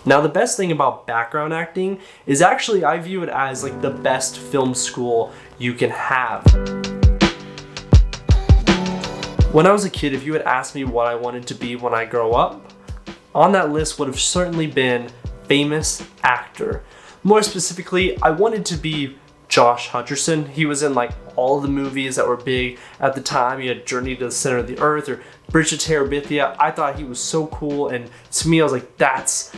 Now, the best thing about background acting is actually I view it as like the best film school you can have. When I was a kid, if you had asked me what I wanted to be when I grow up, on that list would have certainly been famous actor. More specifically, I wanted to be Josh Hutcherson. He was in like all the movies that were big at the time. You had Journey to the Center of the Earth or Bridge to Terabithia. I thought he was so cool, and to me I was like, that's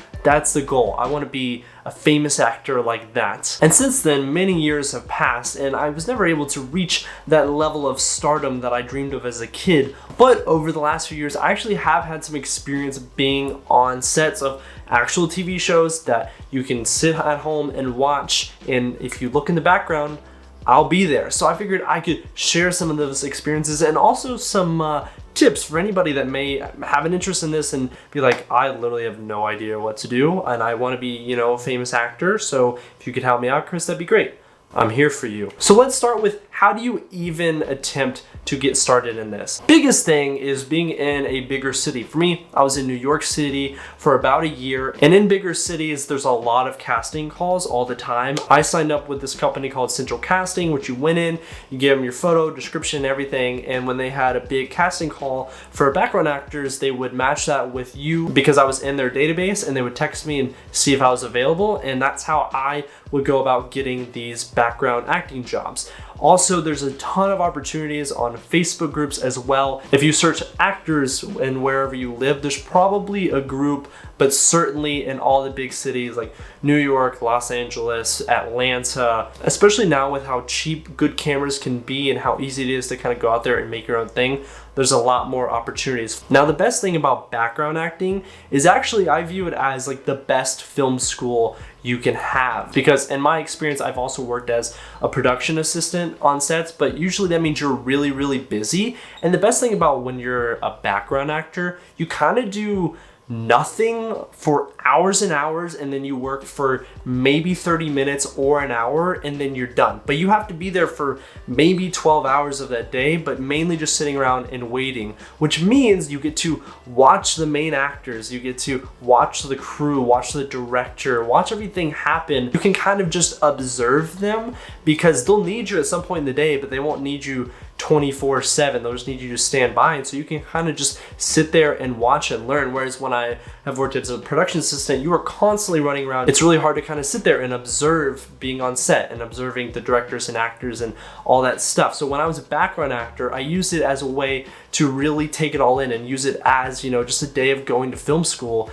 the goal. I want to be a famous actor like that. And since then, many years have passed and I was never able to reach that level of stardom that I dreamed of as a kid. But over the last few years, I actually have had some experience being on sets of actual TV shows that you can sit at home and watch, and if you look in the background, I'll be there. So I figured I could share some of those experiences and also some tips for anybody that may have an interest in this and be like, I literally have no idea what to do and I want to be, you know, a famous actor. So if you could help me out, Chris, that'd be great. I'm here for you. So let's start with, how do you even attempt to get started in this? Biggest thing is being in a bigger city. For me, I was in New York City for about a year, and in bigger cities, there's a lot of casting calls all the time. I signed up with this company called Central Casting, which you went in, you give them your photo, description, everything, and when they had a big casting call for background actors, they would match that with you because I was in their database, and they would text me and see if I was available, and that's how I would go about getting these background acting jobs. Also, there's a ton of opportunities on Facebook groups as well. If you search actors and wherever you live, there's probably a group, but certainly in all the big cities like New York, Los Angeles, Atlanta, especially now with how cheap good cameras can be and how easy it is to kind of go out there and make your own thing, there's a lot more opportunities. Now, the best thing about background acting is actually I view it as like the best film school you can have, because in my experience, I've also worked as a production assistant on sets, but usually that means you're really, really busy. And the best thing about when you're a background actor, you kind of do nothing for hours and hours, and then you work for maybe 30 minutes or an hour, and then you're done. But you have to be there for maybe 12 hours of that day, but mainly just sitting around and waiting, which means you get to watch the main actors, you get to watch the crew, watch the director, watch everything happen. You can kind of just observe them because they'll need you at some point in the day, but they won't need you 24/7. They'll just need you to stand by, and so you can kind of just sit there and watch and learn. Whereas when I have worked as a production assistant, you are constantly running around. It's really hard to kind of sit there and observe being on set and observing the directors and actors and all that stuff. So when I was a background actor, I used it as a way to really take it all in and use it as, you know, just a day of going to film school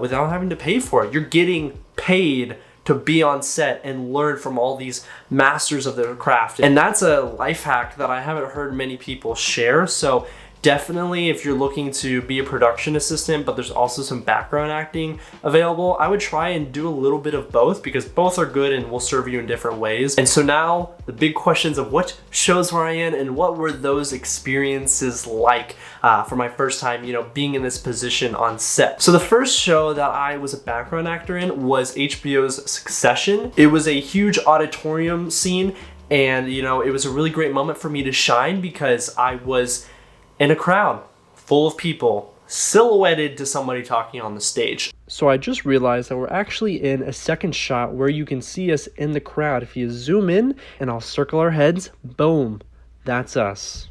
without having to pay for it. You're getting paid to be on set and learn from all these masters of their craft. And that's a life hack that I haven't heard many people share. So definitely, if you're looking to be a production assistant, but there's also some background acting available, I would try and do a little bit of both because both are good and will serve you in different ways. And so now the big questions of what shows were I in and what were those experiences like for my first time, you know, being in this position on set. So the first show that I was a background actor in was HBO's Succession. It was a huge auditorium scene, and you know, it was a really great moment for me to shine because I was in a crowd full of people silhouetted to somebody talking on the stage. So I just realized that we're actually in a second shot where you can see us in the crowd. If you zoom in and I'll circle our heads, boom, that's us.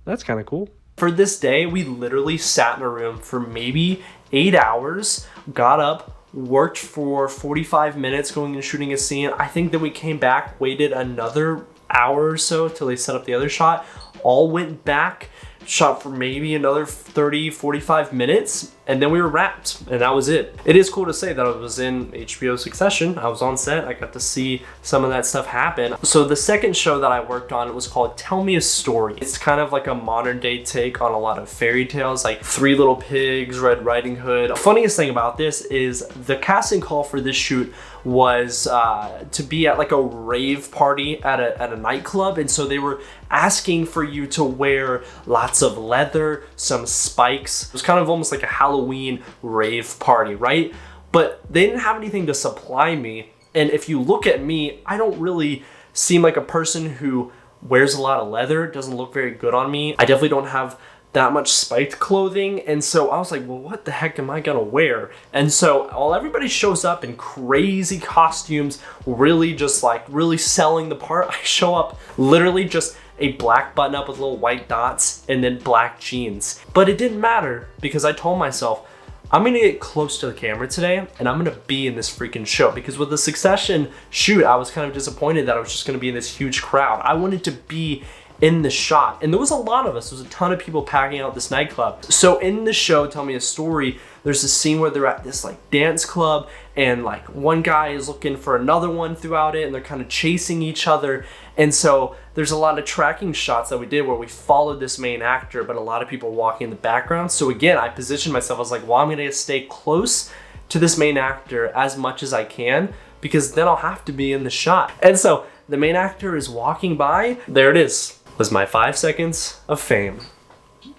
That's kind of cool. For this day, we literally sat in a room for maybe 8 hours, got up, worked for 45 minutes going and shooting a scene. I think then we came back, waited another hour or so till they set up the other shot, all went back, shot for maybe another 30, 45 minutes, and then we were wrapped, and that was it. It is cool to say that I was in HBO Succession. I was on set. I got to see some of that stuff happen. So the second show that I worked on was called Tell Me a Story. It's kind of like a modern day take on a lot of fairy tales, like Three Little Pigs, Red Riding Hood. The funniest thing about this is the casting call for this shoot was to be at like a rave party at a nightclub, and so they were asking for you to wear lots of leather, some spikes. It was kind of almost like a Halloween rave party, right? But they didn't have anything to supply me, and if you look at me, I don't really seem like a person who wears a lot of leather. It doesn't look very good on me. I definitely don't have that much spiked clothing, and so I was like, well, what the heck am I gonna wear? And so while everybody shows up in crazy costumes, really just like really selling the part, I show up literally just a black button up with little white dots and then black jeans. But it didn't matter because I told myself, I'm gonna get close to the camera today and I'm gonna be in this freaking show, because with the Succession shoot, I was kind of disappointed that I was just gonna be in this huge crowd. I wanted to be in the shot, and there was a lot of us. There was a ton of people packing out this nightclub. So in the show, Tell Me a Story, there's a scene where they're at this like dance club, and like one guy is looking for another one throughout it, and they're kind of chasing each other. And so there's a lot of tracking shots that we did where we followed this main actor, but a lot of people walking in the background. So again, I positioned myself, I was like, well, I'm gonna stay close to this main actor as much as I can, because then I'll have to be in the shot. And so the main actor is walking by. There it is. Was my 5 seconds of fame.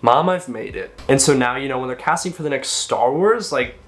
Mom, I've made it. And so now, you know, when they're casting for the next Star Wars, like,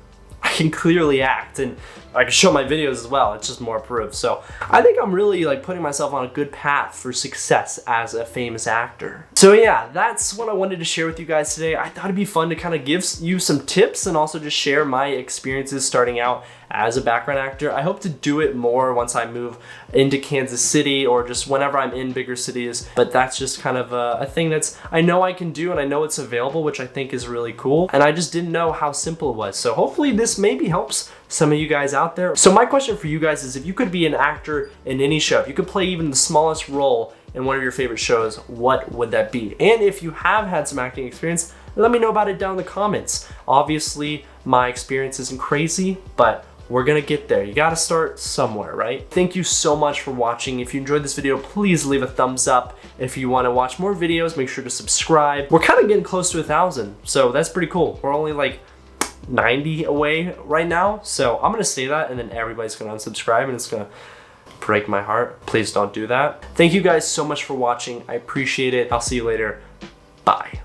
I can clearly act, and I can show my videos as well. It's just more proof. So I think I'm really like putting myself on a good path for success as a famous actor. So yeah, that's what I wanted to share with you guys today. I thought it'd be fun to kind of give you some tips and also just share my experiences starting out as a background actor. I hope to do it more once I move into Kansas City, or just whenever I'm in bigger cities. But that's just kind of a thing that's I know I can do, and I know it's available, which I think is really cool. And I just didn't know how simple it was. So hopefully this maybe helps some of you guys out there. So my question for you guys is, if you could be an actor in any show, if you could play even the smallest role in one of your favorite shows, what would that be? And if you have had some acting experience, let me know about it down in the comments. Obviously, my experience isn't crazy, but we're gonna get there. You gotta start somewhere, right? Thank you so much for watching. If you enjoyed this video, please leave a thumbs up. If you wanna watch more videos, make sure to subscribe. We're kind of getting close to 1,000, so that's pretty cool. We're only like 90 away right now, so I'm gonna say that, and then everybody's gonna unsubscribe, and it's gonna break my heart. Please don't do that. Thank you guys so much for watching. I appreciate it. I'll see you later. Bye.